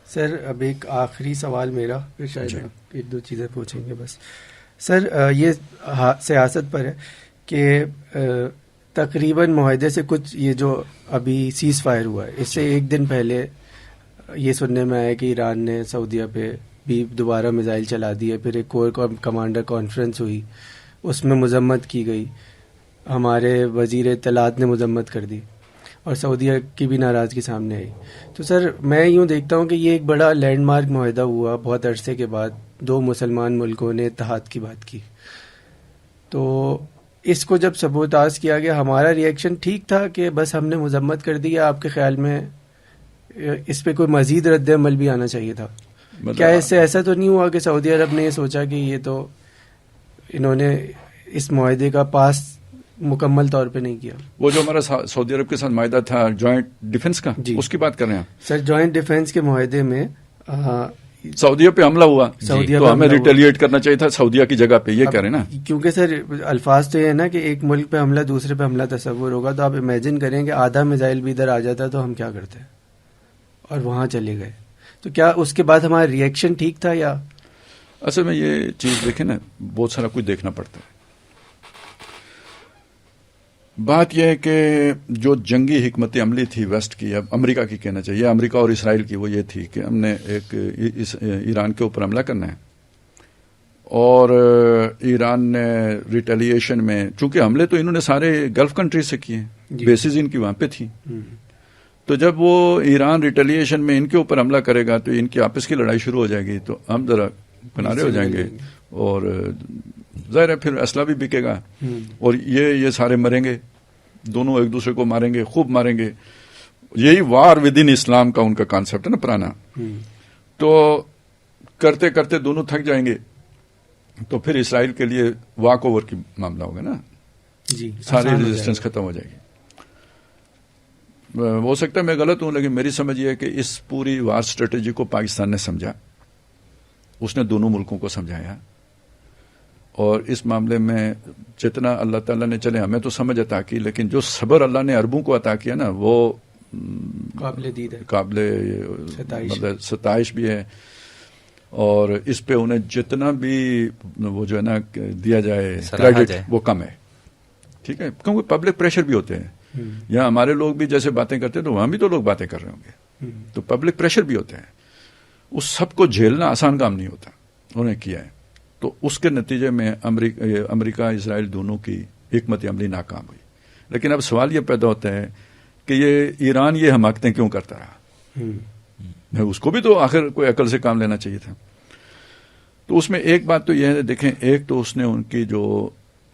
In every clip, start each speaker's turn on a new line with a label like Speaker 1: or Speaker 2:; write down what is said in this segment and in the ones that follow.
Speaker 1: سر اب ایک آخری سوال میرا، پھر شاید ایک دو چیزیں پوچھیں گے بس. سر یہ سیاست پر ہے کہ تقریباً معاہدے سے کچھ یہ جو ابھی سیز فائر ہوا ہے اس سے ایک دن پہلے یہ سننے میں آیا کہ ایران نے سعودیہ پہ بھی دوبارہ میزائل چلا دیے. پھر ایک کور کمانڈر کانفرنس ہوئی، اس میں مذمت کی گئی، ہمارے وزیر اطلاعات نے مذمت کر دی اور سعودیہ کی بھی ناراضگی سامنے آئی. تو سر میں یوں دیکھتا ہوں کہ یہ ایک بڑا لینڈ مارک معاہدہ ہوا بہت عرصے کے بعد، دو مسلمان ملکوں نے اتحاد کی بات کی. تو اس کو جب سبوتاژ کیا گیا، ہمارا ریئیکشن ٹھیک تھا کہ بس ہم نے مذمت کر دی، آپ کے خیال میں اس پہ کوئی مزید رد عمل بھی آنا چاہیے تھا؟ کیا اس سے ایسا تو نہیں ہوا کہ سعودی عرب نے یہ سوچا کہ یہ تو انہوں نے اس معاہدے کا پاس مکمل طور پہ نہیں کیا؟ وہ جو ہمارا سعودی عرب کے ساتھ معاہدہ تھا جوائنٹ ڈیفنس کا، اس کی بات کر رہے ہیں سر. جوائنٹ ڈیفنس کے معاہدے میں
Speaker 2: سعودیہ پہ حملہ ہوا تو ہمیں ریٹیلیٹ کرنا چاہیے تھا سعودیہ کی جگہ پہ، یہ کہہ رہے ہیں نا. کیونکہ
Speaker 1: سر الفاظ تو یہ ہے نا کہ ایک ملک پہ حملہ دوسرے پہ حملہ تصور ہوگا، تو آپ امیجن کریں کہ آدھا میزائل بھی ادھر آ جاتا تو ہم کیا کرتے، اور وہاں چلے گئے. تو کیا اس کے بعد ہمارا ریئیکشن ٹھیک تھا؟ یا
Speaker 2: اصل میں یہ چیز دیکھیں نا، بہت سارا کچھ دیکھنا پڑتا ہے. بات یہ ہے کہ جو جنگی حکمت عملی تھی ویسٹ کی، اب امریکہ کی کہنا چاہیے، امریکہ اور اسرائیل کی، وہ یہ تھی کہ ہم نے ایک ایران کے اوپر حملہ کرنا ہے، اور ایران نے ریٹیلیشن میں، چونکہ حملے تو انہوں نے سارے گلف کنٹریز سے کیے ہیں، بیسز ان کی وہاں پہ تھی، تو جب وہ ایران ریٹیلیشن میں ان کے اوپر حملہ کرے گا تو ان کی آپس کی لڑائی شروع ہو جائے گی، تو ہم ذرا کنارے ہو جائیں گے، اور ظاہر ہے پھر اسلحہ بھی بکے گا، اور یہ سارے مریں گے، دونوں ایک دوسرے کو ماریں گے، خوب ماریں گے. یہی وار ود ان اسلام کا ان کا کانسیپٹ ہے نا پرانا. تو کرتے کرتے دونوں تھک جائیں گے، تو پھر اسرائیل کے لیے واک اوور کی معاملہ ہوگا نا، ساری ریزسٹنس ختم ہو جائے گی. ہو سکتا ہے میں غلط ہوں، لیکن میری سمجھ یہ ہے کہ اس پوری وار اسٹریٹجی کو پاکستان نے سمجھا، اس نے دونوں ملکوں کو سمجھایا، اور اس معاملے میں جتنا اللہ تعالیٰ نے، چلے ہمیں تو سمجھ عطا کی، لیکن جو صبر اللہ نے عربوں کو عطا کیا نا، وہ قابل ستائش بھی ہے. اور اس پہ انہیں جتنا بھی وہ جو ہے نا دیا جائے کریڈٹ وہ کم ہے. ٹھیک ہے، کیونکہ پبلک پریشر بھی ہوتے ہیں. یہاں ہمارے لوگ بھی جیسے باتیں کرتے ہیں تو وہاں بھی تو لوگ باتیں کر رہے ہوں گے، تو پبلک پریشر بھی ہوتے ہیں. اس سب کو جھیلنا آسان کام نہیں ہوتا، انہوں نے کیا ہے. تو اس کے نتیجے میں امریکہ اسرائیل دونوں کی حکمت عملی ناکام ہوئی. لیکن اب سوال یہ پیدا ہوتا ہے کہ یہ ایران یہ حماقتیں کیوں کرتا رہا؟ اس کو بھی تو آخر کوئی عقل سے کام لینا چاہیے تھا. تو اس میں ایک بات تو یہ ہے، دیکھیں، ایک تو اس نے ان کی جو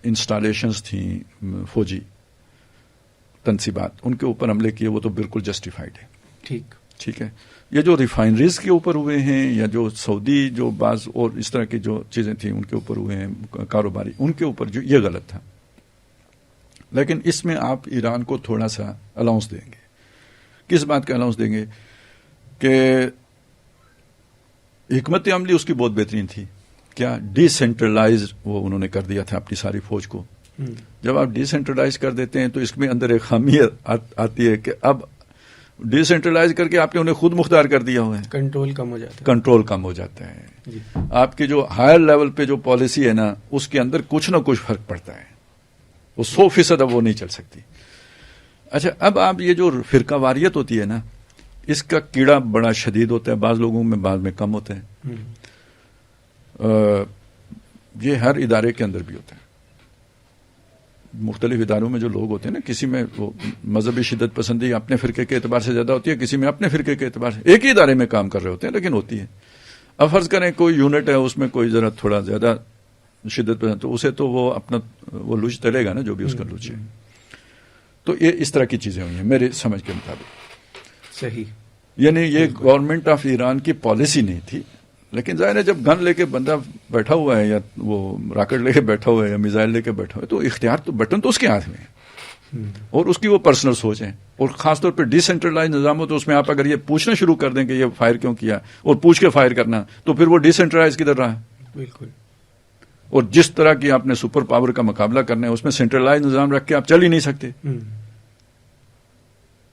Speaker 2: انسٹالیشنز تھیں فوجی تنصیبات، ان کے اوپر حملے کیے، وہ تو بالکل جسٹیفائڈ ہے. ٹھیک ہے. یہ جو ریفائنریز کے اوپر ہوئے ہیں، یا جو سعودی جو بعض اور اس طرح کی جو چیزیں تھیں ان کے اوپر ہوئے ہیں کاروباری، ان کے اوپر جو یہ غلط تھا. لیکن اس میں آپ ایران کو تھوڑا سا الاؤنس دیں گے. کس بات کا الاؤنس دیں گے؟ کہ حکمت عملی اس کی بہت بہترین تھی. کیا؟ ڈی سینٹرلائز وہ انہوں نے کر دیا تھا اپنی ساری فوج کو. جب آپ ڈی سینٹرلائز کر دیتے ہیں تو اس میں اندر ایک خامی آتی ہے کہ اب ڈی سینٹرلائز کر کے آپ نے انہیں خود مختار کر دیا ہوا ہے، کنٹرول کم ہو جاتا ہے. آپ کی جو ہائر لیول پہ جو پالیسی ہے نا، اس کے اندر کچھ نہ کچھ فرق پڑتا ہے، وہ 100% اب وہ نہیں چل سکتی. اچھا، اب آپ یہ جو فرقہ واریت ہوتی ہے نا، اس کا کیڑا بڑا شدید ہوتا ہے، بعض لوگوں میں بعض میں کم ہوتا ہے. یہ ہر ادارے کے اندر بھی ہوتا ہے. مختلف اداروں میں جو لوگ ہوتے ہیں نا، کسی میں وہ مذہبی شدت پسندی اپنے فرقے کے اعتبار سے زیادہ ہوتی ہے، کسی میں اپنے فرقے کے اعتبار سے. ایک ہی ادارے میں کام کر رہے ہوتے ہیں لیکن ہوتی ہے. اب فرض کریں کوئی یونٹ ہے، اس میں کوئی ذرا تھوڑا زیادہ شدت پسند، تو اسے تو وہ اپنا وہ لوچ تلے گا نا، جو بھی اس کا لوچ ہے. تو یہ اس طرح کی چیزیں ہوئی ہیں میرے سمجھ کے مطابق.
Speaker 1: صحیح.
Speaker 2: یعنی یہ گورنمنٹ آف ایران کی پالیسی نہیں تھی. لیکن ظاہر ہے جب گن لے کے بندہ بیٹھا ہوا ہے، یا وہ راکٹ لے کے بیٹھا ہوا ہے، یا میزائل لے کے بیٹھا ہوا ہے، تو اختیار تو بٹن تو اس کے ہاتھ میں ہے، اور اس کی وہ پرسنل سوچ ہے. اور خاص طور پہ ڈی سینٹرلائز نظام ہو تو اس میں آپ اگر یہ پوچھنا شروع کر دیں کہ یہ فائر کیوں کیا، اور پوچھ کے فائر کرنا، تو پھر وہ ڈی سینٹرلائز کدھر رہا ہے؟
Speaker 1: بالکل.
Speaker 2: اور جس طرح کی آپ نے سپر پاور کا مقابلہ کرنا ہے اس میں سینٹرلائز نظام رکھ کے آپ چل ہی نہیں سکتے.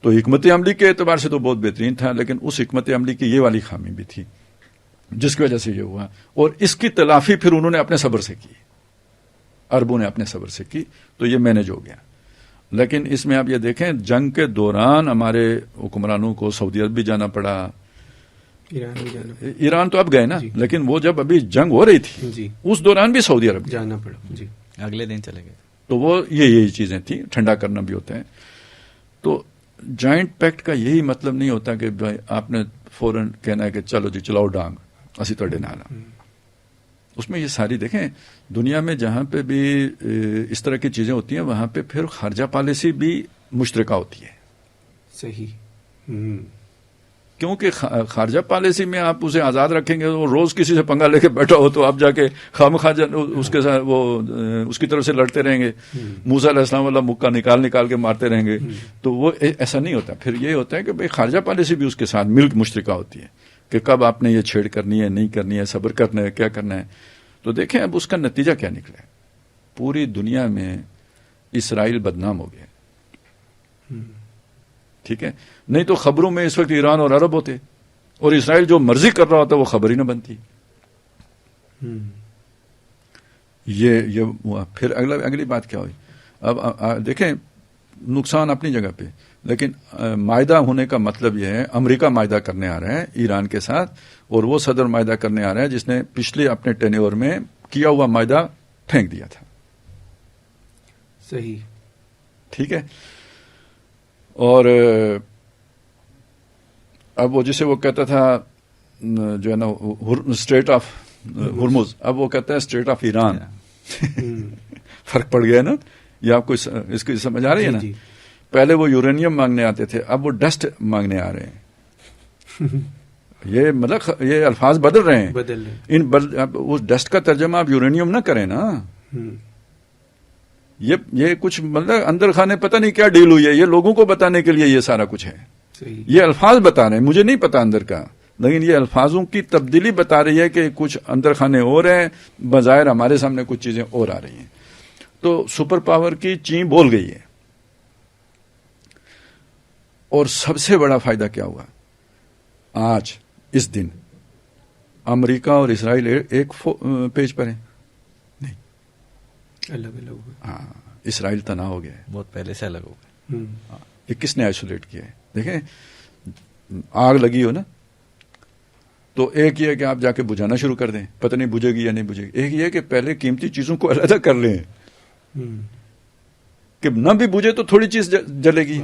Speaker 2: تو حکمت عملی کے اعتبار سے تو بہت بہترین تھا, لیکن اس حکمت عملی کی یہ والی خامی بھی تھی جس کی وجہ سے یہ ہوا, اور اس کی تلافی پھر انہوں نے اپنے صبر سے کی, عربوں نے اپنے صبر سے کی, تو یہ مینج ہو گیا. لیکن اس میں آپ یہ دیکھیں جنگ کے دوران ہمارے حکمرانوں کو سعودی عرب بھی جانا پڑا, ایران تو اب گئے نا, لیکن وہ جب ابھی جنگ ہو رہی تھی اس دوران بھی سعودی عرب
Speaker 1: جانا پڑا,
Speaker 3: اگلے دن چلے گئے.
Speaker 2: تو وہ یہی چیزیں تھیں, ٹھنڈا کرنا بھی ہوتا ہے. تو جوائنٹ پیکٹ کا یہی مطلب نہیں ہوتا کہ بھائی آپ نے فوراً کہنا ہے کہ چلو جی چلاؤ ڈانگ اسی تو ڈنانا. اس میں یہ ساری دیکھیں دنیا میں جہاں پہ بھی اس طرح کی چیزیں ہوتی ہیں وہاں پہ پھر خارجہ پالیسی بھی مشترکہ ہوتی ہے.
Speaker 1: صحیح.
Speaker 2: کیونکہ خارجہ پالیسی میں آپ اسے آزاد رکھیں گے, وہ روز کسی سے پنگا لے کے بیٹھا ہو تو آپ جا کے خواجہ اس کے ساتھ وہ اس کی طرف سے لڑتے رہیں گے, موسیٰ علیہ السلام والا مکہ نکال کے مارتے رہیں گے. تو وہ ایسا نہیں ہوتا. پھر یہ ہوتا ہے کہ بھائی خارجہ پالیسی بھی اس کے ساتھ ملک مشترکہ ہوتی ہے کہ کب آپ نے یہ چھیڑ کرنی ہے, نہیں کرنی ہے, صبر کرنا ہے, کیا کرنا ہے. تو دیکھیں اب اس کا نتیجہ کیا نکلا ہے. پوری دنیا میں اسرائیل بدنام ہو گیا. ٹھیک ہے, نہیں تو خبروں میں اس وقت ایران اور عرب ہوتے, اور اسرائیل جو مرضی کر رہا ہوتا وہ خبر ہی نہ بنتی. یہ پھر اگلی بات کیا ہوئی. اب دیکھیں نقصان اپنی جگہ پہ, لیکن معاہدہ ہونے کا مطلب یہ ہے امریکہ معاہدہ کرنے آ رہا ہے ایران کے ساتھ, اور وہ صدر معاہدہ کرنے آ رہا ہے جس نے پچھلے اپنے ٹینیور میں کیا ہوا معاہدہ پھینک دیا تھا.
Speaker 1: صحیح.
Speaker 2: ٹھیک ہے. اور اب وہ جسے وہ کہتا تھا جو ہے نا اسٹریٹ آف ہرمز, اب وہ کہتا ہے اسٹریٹ آف ایران. فرق پڑ گیا نا. یہ آپ کو اس کی سمجھ آ رہی ہے نا. پہلے وہ یورینیم مانگنے آتے تھے, اب وہ ڈسٹ مانگنے آ رہے ہیں. یہ مطلب یہ الفاظ بدل رہے ہیں. اس ڈسٹ کا ترجمہ آپ یورینیم نہ کریں نا. یہ کچھ مطلب اندر خانے پتہ نہیں کیا ڈیل ہوئی ہے, یہ لوگوں کو بتانے کے لیے یہ سارا کچھ ہے. یہ الفاظ بتا رہے ہیں, مجھے نہیں پتا اندر کا, لیکن یہ الفاظوں کی تبدیلی بتا رہی ہے کہ کچھ اندر خانے اور ہیں, بظاہر ہمارے سامنے کچھ چیزیں اور آ رہی ہیں. تو سپر پاور کی چین بول گئی ہے. اور سب سے بڑا فائدہ کیا ہوا آج اس دن, امریکہ اور اسرائیل ایک پیج پر ہیں نہیں,
Speaker 1: الگ الگ.
Speaker 2: ہاں, اسرائیل تنہا ہو گیا ہے,
Speaker 3: بہت پہلے سے الگ ہو گیا.
Speaker 2: یہ کس نے آئسولیٹ کیا ہے. دیکھیں آگ لگی ہو نا, تو ایک یہ کہ آپ جا کے بجھانا شروع کر دیں, پتہ نہیں بجھے گی یا نہیں بجھے گی. ایک یہ کہ پہلے قیمتی چیزوں کو علیحدہ کر لیں کہ نہ بھی بجھے تو تھوڑی چیز جلے گی.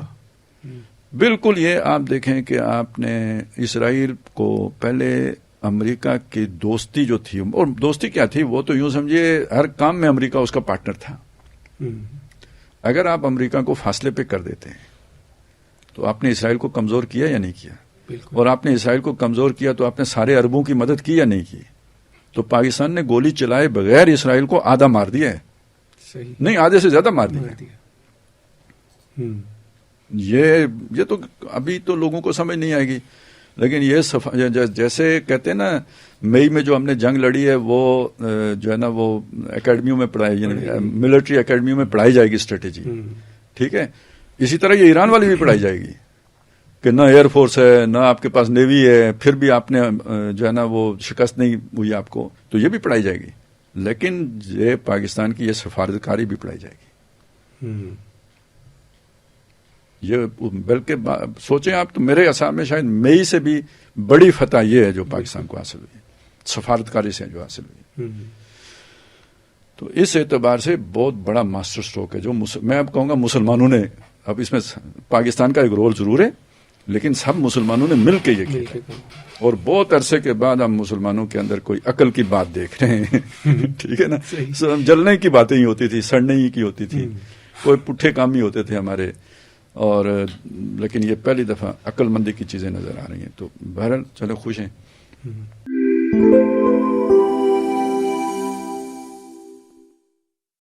Speaker 2: بالکل. یہ آپ دیکھیں کہ آپ نے اسرائیل کو پہلے امریکہ کی دوستی جو تھی, اور دوستی کیا تھی, وہ تو یوں سمجھے ہر کام میں امریکہ اس کا پارٹنر تھا. اگر آپ امریکہ کو فاصلے پہ کر دیتے ہیں تو آپ نے اسرائیل کو کمزور کیا یا نہیں کیا. اور آپ نے اسرائیل کو کمزور کیا تو آپ نے سارے عربوں کی مدد کی یا نہیں کی. تو پاکستان نے گولی چلائے بغیر اسرائیل کو آدھا مار دیا ہے. نہیں, آدھے سے زیادہ مار دیا. یہ تو ابھی تو لوگوں کو سمجھ نہیں آئے گی, لیکن یہ جیسے کہتے ہیں نا مئی میں جو ہم نے جنگ لڑی ہے وہ جو ہے نا وہ اکیڈمیوں میں پڑھائی, یعنی ملٹری اکیڈمیوں میں پڑھائی جائے گی اسٹریٹجی. ٹھیک ہے. اسی طرح یہ ایران والی بھی پڑھائی جائے گی کہ نہ ایئر فورس ہے, نہ آپ کے پاس نیوی ہے, پھر بھی آپ نے جو ہے نا وہ شکست نہیں ہوئی آپ کو, تو یہ بھی پڑھائی جائے گی. لیکن یہ پاکستان کی یہ سفارتکاری بھی پڑھائی جائے گی. یہ بلکہ سوچیں آپ, تو میرے حساب میں شاید مئی سے بھی بڑی فتح یہ ہے جو پاکستان کو حاصل ہوئی, سفارتکاری سے جو حاصل ہوئی. تو اس اعتبار سے بہت بڑا ماسٹر اسٹروک ہے جو میں اب کہوں گا مسلمانوں نے, اب اس میں پاکستان کا ایک رول ضرور ہے, لیکن سب مسلمانوں نے مل کے یہ کیا, اور بہت عرصے کے بعد ہم مسلمانوں کے اندر کوئی عقل کی بات دیکھ رہے ہیں. ٹھیک ہے نا. جلنے کی باتیں ہی ہوتی تھی, سڑنے ہی کی ہوتی تھی, کوئی پٹھے کام ہی ہوتے تھے ہمارے, اور لیکن یہ پہلی دفعہ عقل مندی کی چیزیں نظر آ رہی ہیں. تو بہرحال چلو خوش ہیں.